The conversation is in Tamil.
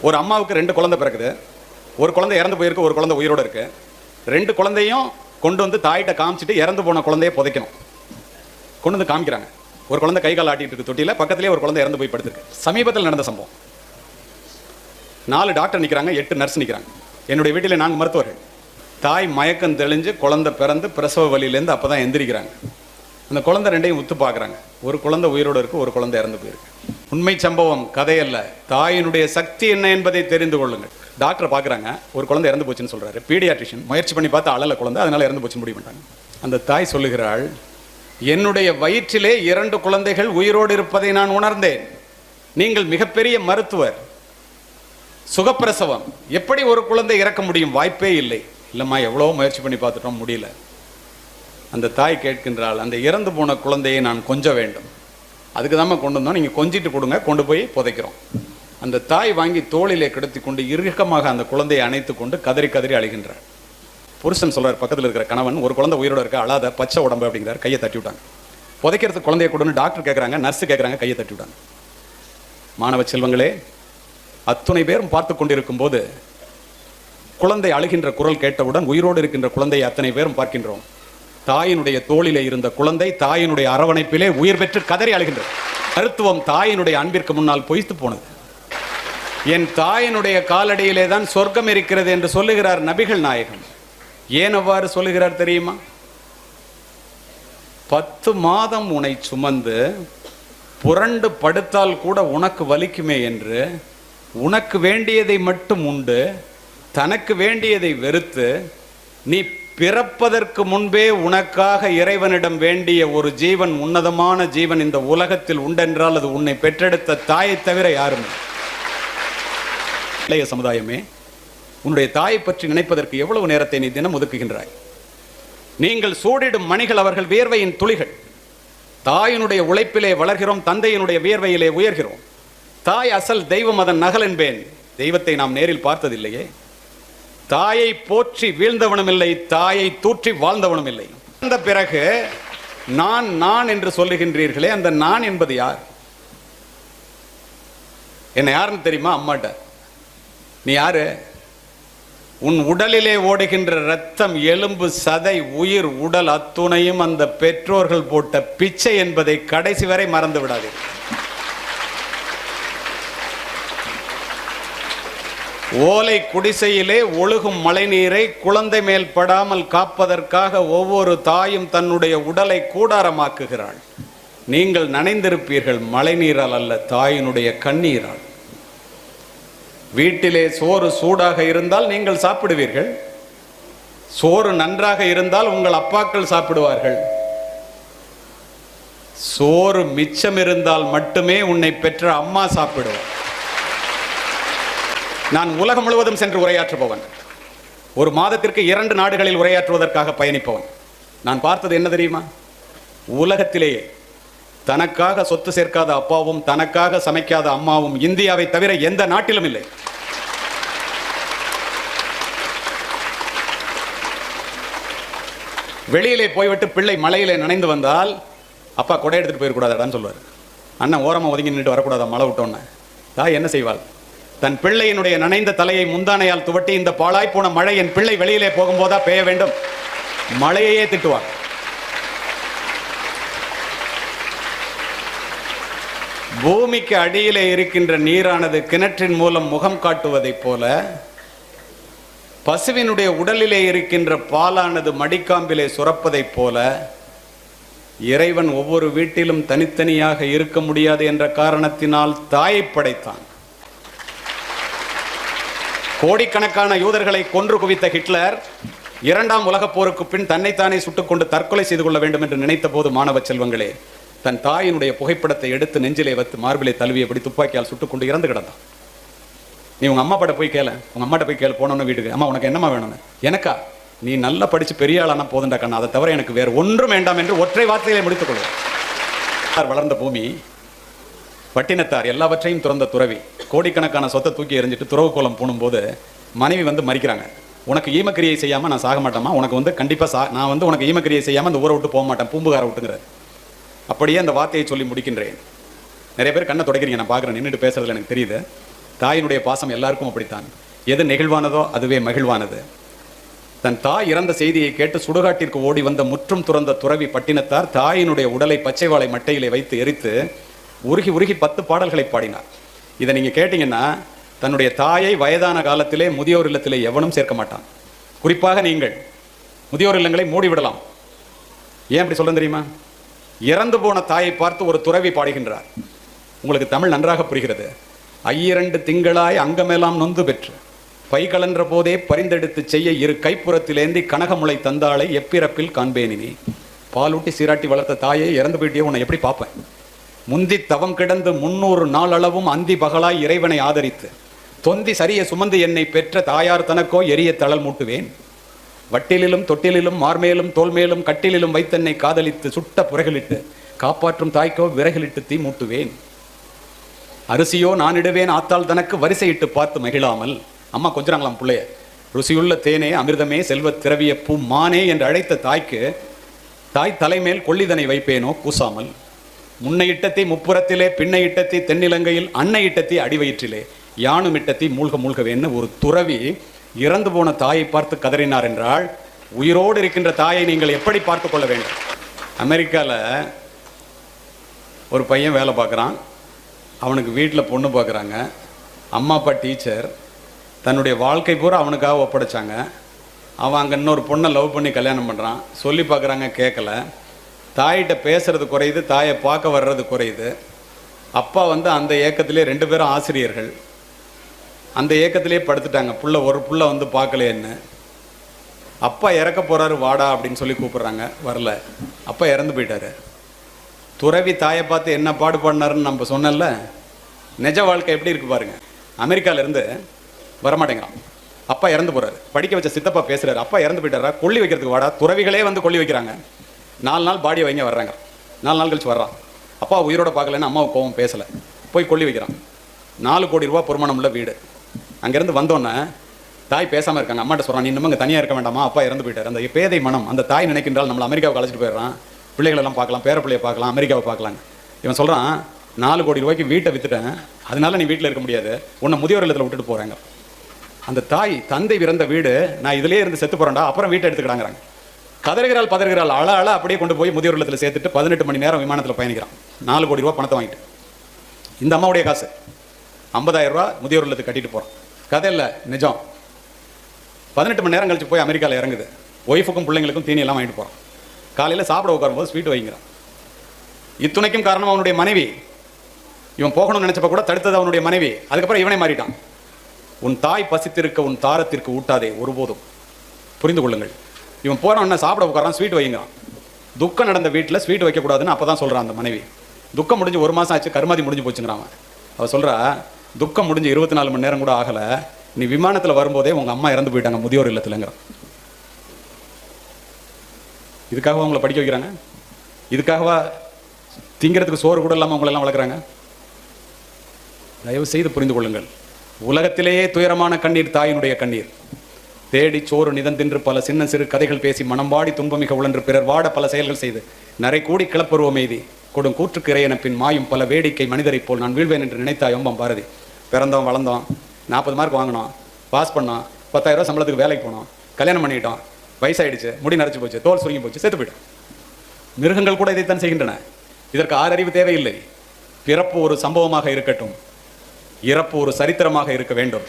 ஒரு அம்மாவுக்கு 2 குழந்தை பிறக்குது. ஒரு குழந்தை இறந்து போயிருக்கு, ஒரு குழந்தை உயிரோடு இருக்கு. 2 குழந்தையும் கொண்டு வந்து தாயிட்ட காமிச்சிட்டு இறந்து போன குழந்தைய புதைக்கணும். கொண்டு வந்து காமிக்கிறாங்க. ஒரு குழந்தை கை கால் ஆட்டிட்டு இருக்கு தொட்டியில், பக்கத்திலே ஒரு குழந்தை இறந்து போய் படுத்திருக்கு. சமீபத்தில் நடந்த சம்பவம். 4 டாக்டர் நிற்கிறாங்க, 8 நர்ஸ் நிற்கிறாங்க. என்னுடைய வீட்டில் 4 மருத்துவர்கள். தாய் மயக்கம் தெளிஞ்சு குழந்தை பிறந்து பிரசவ வலியிலேருந்து அப்போ தான் எந்திரிக்கிறாங்க. அந்த குழந்தை 2ஐயும் உத்து பார்க்குறாங்க. ஒரு குழந்தை உயிரோடு இருக்குது, ஒரு குழந்தை இறந்து போயிருக்கு. உண்மை சம்பவம், கதையல்ல. தாயினுடைய சக்தி என்ன என்பதை தெரிந்து கொள்ளுங்கள். டாக்டரை பார்க்குறாங்க, ஒரு குழந்தை இறந்து போச்சுன்னு சொல்கிறாரு. பீடியாட்ரிஷியன் முயற்சி பண்ணி பார்த்தா அழல குழந்தை, அதனால் இறந்து போச்சுன்னு முடிவு பண்ணிட்டாங்க. அந்த தாய் சொல்லுகிறாள், என்னுடைய வயிற்றிலே 2 குழந்தைகள் உயிரோடு இருப்பதை நான் உணர்ந்தேன். நீங்கள் மிகப்பெரிய மருத்துவர், சுகப்பிரசவம், எப்படி ஒரு குழந்தை இறக்க முடியும்? வாய்ப்பே இல்லை. இல்லைம்மா, எவ்வளோ முயற்சி பண்ணி பார்த்துட்டோம், முடியல. அந்த தாய் கேட்கின்றாள், அந்த இறந்து போன குழந்தையை நான் கொஞ்ச வேண்டும். அதுக்கு தான் கொண்டு வந்தோம், நீங்கள் கொஞ்சிட்டு கொடுங்க, கொண்டு போய் புதைக்கிறோம். அந்த தாய் வாங்கி தோளிலே கிடத்தி கொண்டு இறுக்கமாக அந்த குழந்தையை அணைத்து கொண்டு கதறி கதறி அழுகின்றார். புருஷன் சொல்கிறார், பக்கத்தில் இருக்கிற கணவன், ஒரு குழந்தை உயிரோடு இருக்க, அழாத, பச்சை உடம்பு அப்படிங்கிறார். கையை தட்டி விட்டாங்க. புதைக்கிறதுக்கு குழந்தைய கொடுன்னு டாக்டர் கேட்குறாங்க, நர்ஸு கேட்குறாங்க, கையை தட்டி விட்டாங்க. மாணவ செல்வங்களே, அத்துணை பேரும் பார்த்து கொண்டிருக்கும் போது குழந்தை அழுகின்ற குரல் கேட்டவுடன் உயிரோடு இருக்கின்ற குழந்தையை அத்தனை பேரும் பார்க்கின்றோம். தாயினுடைய தோளிலே இருந்த குழந்தை தாயினுடைய அரவணைப்பிலே உயிர் பெற்று கதறி அழுகின்றது. மருத்துவம் தாயினுடைய அன்பிற்கு முன்னால் பொய்த்து போனது. என் தாயினுடைய காலடியிலே தான் சொர்க்கம் இருக்கிறது என்று சொல்லுகிறார் நபிகள் நாயகம். ஏன் அவ்வாறு சொல்லுகிறார் தெரியுமா? 10 மாதம் உன்னை சுமந்து புரண்டு படுத்தால் கூட உனக்கு வலிக்குமே என்று உனக்கு வேண்டியதை மட்டும் உண்டு, தனக்கு வேண்டியதை வெறுத்து, நீ பிறப்பதற்கு முன்பே உனக்காக இறைவனிடம் வேண்டிய ஒரு ஜீவன், உன்னதமான ஜீவன் இந்த உலகத்தில் உண்டென்றால் அது உன்னை பெற்றெடுத்த தாயை தவிர யாரும். இளைய சமுதாயமே, உன்னுடைய தாயை பற்றி நினைப்பதற்கு எவ்வளவு நேரத்தை நீ தினம் ஒதுக்குகின்றாய்? நீங்கள் சூடிடும் மணிகள் அவர்கள் வியர்வையின் துளிகள். தாயினுடைய உழைப்பிலே வளர்கிறோம், தந்தையினுடைய வியர்வையிலே உயர்கிறோம். தாய் அசல் தெய்வம், அதன் நகல் என்பேன். தெய்வத்தை நாம் நேரில் பார்த்ததில்லையே. தாயை போற்றி வீழ்ந்தவனும் இல்லை, தாயை தூற்றி வாழ்ந்தவனும் இல்லை. அந்த பிறகு நான் நான் என்று சொல்லுகின்றீர்களே, அந்த நான் என்பது யார்? என்ன யாருன்னு தெரியுமா? அம்மாட்ட. நீ யாரு? உன் உடலிலே ஓடுகின்ற இரத்தம், எலும்பு, சதை, உயிர், உடல் அத்துணையும் அந்த பெற்றோர்கள் போட்ட பிச்சை என்பதை கடைசி வரை மறந்து விடாதீர்கள். ஓலை குடிசையிலே ஒழுகும் மழை நீரை குழந்தை மேல் படாமல் காப்பதற்காக ஒவ்வொரு தாயும் தன்னுடைய உடலை கூடாரமாக்குகிறாள். நீங்கள் நனைந்திருப்பீர்கள் மழை நீரால் அல்ல, தாயினுடைய கண்ணீரால். வீட்டிலே சோறு சூடாக இருந்தால் நீங்கள் சாப்பிடுவீர்கள். சோறு நன்றாக இருந்தால் உங்கள் அப்பாக்கள் சாப்பிடுவார்கள். சோறு மிச்சம் இருந்தால் மட்டுமே உன்னை பெற்ற அம்மா சாப்பிடுவார். நான் உலகம் முழுவதும் சென்று உரையாற்றுபவன். ஒரு மாதத்திற்கு 2 நாடுகளில் உரையாற்றுவதற்காக பயணிப்பவன். நான் பார்த்தது என்ன தெரியுமா? உலகத்திலேயே தனக்காக சொத்து சேர்க்காத அப்பாவும் தனக்காக சமைக்காத அம்மாவும் இந்தியாவை தவிர எந்த நாட்டிலும் இல்லை. வெளியிலே போய்விட்டு பிள்ளை மழையிலே நனைந்து வந்தால், அப்பா கொடை எடுத்துட்டு போயிடக்கூடாதான்னு சொல்லுவார். அண்ணன் ஓரமாக ஒதுங்கி நின்று வரக்கூடாதா மழை விட்டோன்னு. தாய் என்ன செய்வாள்? தன் பிள்ளையினுடைய நனைந்த தலையை முந்தானையால் துவட்டி, இந்த பாழாய்ப்போன மழை என் பிள்ளை வெளியிலே போகும்போதா பெய்ய வேண்டும், மழையையே திட்டுவார். பூமிக்கு அடியிலே இருக்கின்ற நீரானது கிணற்றின் மூலம் முகம் காட்டுவதைப் போல, பசுவினுடைய உடலிலே இருக்கின்ற பாலானது மடிக்காம்பிலே சுரப்பதைப் போல, இறைவன் ஒவ்வொரு வீட்டிலும் தனித்தனியாக இருக்க முடியாது என்ற காரணத்தினால் தாயை படைத்தான். கோடிக்கணக்கான யூதர்களை கொன்று குவித்த ஹிட்லர் 2ஆம் உலகப் போருக்கு பின் தன்னைத்தானே சுட்டுக்கொண்டு தற்கொலை செய்து கொள்ள வேண்டும் என்று நினைத்த போது, மாணவ செல்வங்களே, தன் தாயினுடைய புகைப்படத்தை எடுத்து நெஞ்சிலே வைத்து மார்பிலே தழுவியபடி துப்பாக்கியால் சுட்டுக்கொண்டு இறந்து கிடந்தான். நீ உங்க அம்மா பாட்ட போய் கேள, உங்க அம்மாட்ட போய் கேளு. போனோன்னு வீட்டுக்கு, அம்மா உனக்கு என்னம்மா வேணும்னு. எனக்கா? நீ நல்லா படிச்சு பெரிய ஆளானா போதுண்டா கண்ணா, அதை தவிர எனக்கு வேறு ஒன்றும் வேண்டாம் என்று ஒற்றை வார்த்தையிலே முடித்துக் கொள்வார். வளர்ந்த பூமி, பட்டினத்தார், எல்லாவற்றையும் துறந்த துறவி, கோடிக்கணக்கான சொத்தை தூக்கி எறிஞ்சிட்டு துறவு கோலம் பூணும்போது மனைவி வந்து மறிக்கிறாங்க. உனக்கு ஈமக்கிரியை செய்யாமல் நான் சாக மாட்டேமா, உனக்கு கண்டிப்பாக நான் உனக்கு ஈமக்கிரியை செய்யாமல் அந்த ஊரை விட்டு போக மாட்டேன், பூம்புகாரை விட்டுங்கிறார். அப்படியே அந்த வார்த்தையை சொல்லி முடிக்கின்றேன். நிறைய பேர் கண்ணை துடைக்கிறீங்க, நான் பார்க்குறேன், நின்றுட்டு பேசுறதுல எனக்கு தெரியுது. தாயினுடைய பாசம் எல்லாருக்கும் அப்படித்தான். எது நெகிழ்வானதோ அதுவே மகிழ்வானது. தன் தாய் இறந்த செய்தியை கேட்டு சுடுகாட்டிற்கு ஓடி வந்த முற்றும் துறந்த துறவி பட்டினத்தார் தாயினுடைய உடலை பச்சை வாழை மட்டையிலே வைத்து எரித்து உருகி உருகி 10 பாடல்களை பாடினார். இதை நீங்கள் கேட்டிங்கன்னா தன்னுடைய தாயை வயதான காலத்திலே முதியோர் இல்லத்திலே எவனும் சேர்க்க மாட்டான். குறிப்பாக நீங்கள் முதியோர் இல்லங்களை மூடிவிடலாம். ஏன் அப்படி சொல்ல தெரியுமா? இறந்து போன தாயை பார்த்து ஒரு துறவி பாடுகின்றார். உங்களுக்கு தமிழ் நன்றாக புரிகிறது. 2 திங்களாய் அங்கமெல்லாம் நொந்து பெற்று பை கலன்ற போதே பரிந்தெடுத்து செய்ய இரு கைப்புறத்திலேந்தி கனகமுளை தந்தாளை எப்பிறப்பில் காண்பேனினி. பாலூட்டி சீராட்டி வளர்த்த தாயை இறந்து போயிட்டே உன்னை எப்படி பார்ப்பேன்? முந்தி தவம் கிடந்து 300 நாளளவும் அந்தி பகலாய் இறைவனை ஆதரித்து தொந்தி சரிய சுமந்து என்னை பெற்ற தாயார் தனக்கோ எரிய தளல் மூட்டுவேன். வட்டிலிலும் தொட்டிலிலும் மார்மேலும் தோல்மேலும் கட்டிலிலும் வைத்தென்னை காதலித்து சுட்ட புரைகளிட்டு காப்பாற்றும் தாய்க்கோ விறகிலிட்டு தீ மூட்டுவேன். அரிசியோ நான் இடுவேன் ஆத்தாள் தனக்கு வரிசையிட்டு பார்த்து மகிழாமல். அம்மா கொஞ்சறாங்களாம் பிள்ளைய. ருசியுள்ள தேனே அமிர்தமே செல்வத் திரவிய பூ மானே என்று அழைத்த தாய்க்கு தாய் தலைமேல் கொள்ளிதனை வைப்பேனோ கூசாமல். முன்னை இட்டத்தை முப்புறத்திலே பின்னை இட்டத்தை தென்னிலங்கையில் அன்னை இட்டத்தை அடிவயிற்றிலே யானும் இட்டத்தை மூழ்க மூழ்கவேன்னு ஒரு துறவி இறந்து போன தாயை பார்த்து கதறினார் என்றால் உயிரோடு இருக்கின்ற தாயை நீங்கள் எப்படி பார்த்து கொள்ள வேண்டும்? அமெரிக்காவில் ஒரு பையன் வேலை பார்க்குறான். அவனுக்கு வீட்டில் பொண்ணு பார்க்குறாங்க. அம்மா அப்பா டீச்சர். தன்னுடைய வாழ்க்கை பூரா அவனுக்காக ஒப்படைச்சாங்க. அவன் அங்கே இன்னொரு பொண்ணை லவ் பண்ணி கல்யாணம் பண்ணுறான். சொல்லி பார்க்குறாங்க, கேட்கல. தாயிட்ட பேசுறது குறையுது, தாயை பார்க்க வர்றது குறையுது. அப்பா அந்த ஏக்கத்திலே 2 பேரும் ஆசிரியர்கள். அந்த ஏக்கத்திலே படுத்துட்டாங்க. ஒரு புள்ள பார்க்கலேன்னு. அப்பா இறக்க போகிறாரு வாடா அப்படின்னு சொல்லி கூப்பிட்றாங்க, வரல. அப்பா இறந்து போயிட்டாரு. துறவி தாயை பார்த்து என்ன பாடு பாடினாருன்னு நம்ம சொன்னல. நிஜ வாழ்க்கை எப்படி இருக்கு பாருங்க. அமெரிக்காவிலேருந்து வரமாட்டேங்கிறான். அப்பா இறந்து போகிறாரு. படிக்க வச்ச சித்தப்பா பேசுகிறாரு, அப்பா இறந்து போயிட்டாரா, கொல்லி வைக்கிறதுக்கு வாடா. துறவிகளே கொல்லி வைக்கிறாங்க. 4 நாள் பாடியை வைங்க வர்றாங்க. 4 நாள் கழிச்சு வர்றான். அப்பா உயிரோட பார்க்கலன்னு அம்மாவுக்கு கோவம் பேசலை, போய் கொல்லி வைக்கிறான். 4 கோடி ரூபா பொறுமானம் உள்ள வீடு. அங்கேருந்து வந்தோன்னே தாய் பேசாமல் இருக்காங்க. அம்மாட்ட சொல்கிறான், நீ இன்னும் இங்கே தனியாக இருக்க வேண்டாமா, அப்பா இறந்து போயிட்டார். அந்த பேதை மனம், அந்த தாய் நினைக்கின்றால் நம்மளை அமெரிக்காவுக்கு அழைச்சிட்டு போயிடுறான். பிள்ளைகளெல்லாம் பார்க்கலாம், பேர பிள்ளையை பார்க்கலாம், அமெரிக்காவை பார்க்கலாங்க. இவன் சொல்கிறான், 4 கோடி ரூபாய்க்கு வீட்டை விற்றுட்டேன், அதனால நீ வீட்டில் இருக்க முடியாது, உன்னை முதியோர் இல்லத்தில் விட்டுட்டு போகிறாங்க. அந்த தாய் தந்தை இறந்த வீடு, நான் இதிலே இருந்து செத்து போகிறேன்டா, அப்புறம் வீட்டை எடுத்துக்கிடாங்கிறாங்க. கதறுகிறாள் பதறுகிறாள், அழ அப்படியே கொண்டு போய் முதியோர் இல்லத்தில் சேர்த்துட்டு 18 மணி நேரம் விமானத்தில் பயணிக்கிறான். 4 கோடி ரூபா பணத்தை வாங்கிட்டு. இந்த அம்மாவுடைய காசு 50,000 ரூபா முதியோர் இல்லத்துக்கு கட்டிட்டு போகிறான். கதை இல்லை, நிஜம். 18 மணி நேரம் கழிச்சு போய் அமெரிக்காவில் இறங்குது. ஒய்ஃபுக்கும் பிள்ளைங்களுக்கும் தீனி எல்லாம் வாங்கிட்டு போகிறான். காலையில் சாப்பிட உட்காரும்போது ஸ்வீட் வைங்கிறான். இத்துணைக்கும் காரணம் அவனுடைய மனைவி. இவன் போகணும்னு நினைச்சப்ப கூட தடுத்தது அவனுடைய மனைவி. அதுக்கப்புறம் இவனே மாறிட்டான். உன் தாய் பசித்திருக்க உன் தாரத்திற்கு ஊட்டாதே ஒருபோதும். புரிந்து கொள்ளுங்கள். இவன் போறான், சாப்பிட உட்காரான், ஸ்வீட் வைங்கிறான். துக்கம் நடந்த வீட்டில் ஸ்வீட் வைக்கக்கூடாதுன்னு அப்போ தான் சொல்கிறான் அந்த மனைவி. துக்கம் முடிஞ்சு 1 மாதம் ஆச்சு, கருமாதி முடிஞ்சு போச்சுங்கிறான். அவள் சொல்கிறா, துக்கம் முடிஞ்சு 24 மணி நேரம் கூட ஆகலை, நீ விமானத்தில் வரும்போதே உங்கள் அம்மா இறந்து போயிட்டாங்க முதியோர் இல்லத்துலங்கிறான். இதுக்காகவா உங்களை படிக்க வைக்கிறாங்க? இதுக்காகவா திங்கிறதுக்கு சோறு கூட இல்லாமல் உங்களெல்லாம் வளர்க்குறாங்க? தயவு செய்து புரிந்து கொள்ளுங்கள். உலகத்திலேயே துயரமான கண்ணீர் தாயினுடைய கண்ணீர். தேடி சோறு நிதந்தின்று பல சின்ன சிறு கதைகள் பேசி மனம் வாடி துன்பமிக உழன்று பிறர் வாட பல செயல்கள் செய்து நரை கூடி கிளப்பருவம் எய்தி கொடும் கூற்றுக்கு இறையன பின் மாயும் பல வேடிக்கை மனிதரை போல் நான் வீழ்வேன் என்று நினைத்தாய் ஒம்பம் பாரதி. பிறந்தோம், வளர்ந்தோம், 40 மார்க் வாங்கினோம், பாஸ் பண்ணோம், 10,000 ரூபா சம்பளத்துக்கு வேலைக்கு போனோம், கல்யாணம் பண்ணிட்டோம், வயசாயிடுச்சு, முடி நரைச்சு போச்சு, தோல் சுருங்கி போச்சு, செத்து போயிட்டோம். மிருகங்கள் கூட இதைத்தான் செய்கின்றன. இதற்கு ஆறறிவு தேவையில்லை. பிறப்பு ஒரு சம்பவமாக இருக்கட்டும், இறப்பு ஒரு சரித்திரமாக இருக்க வேண்டும்.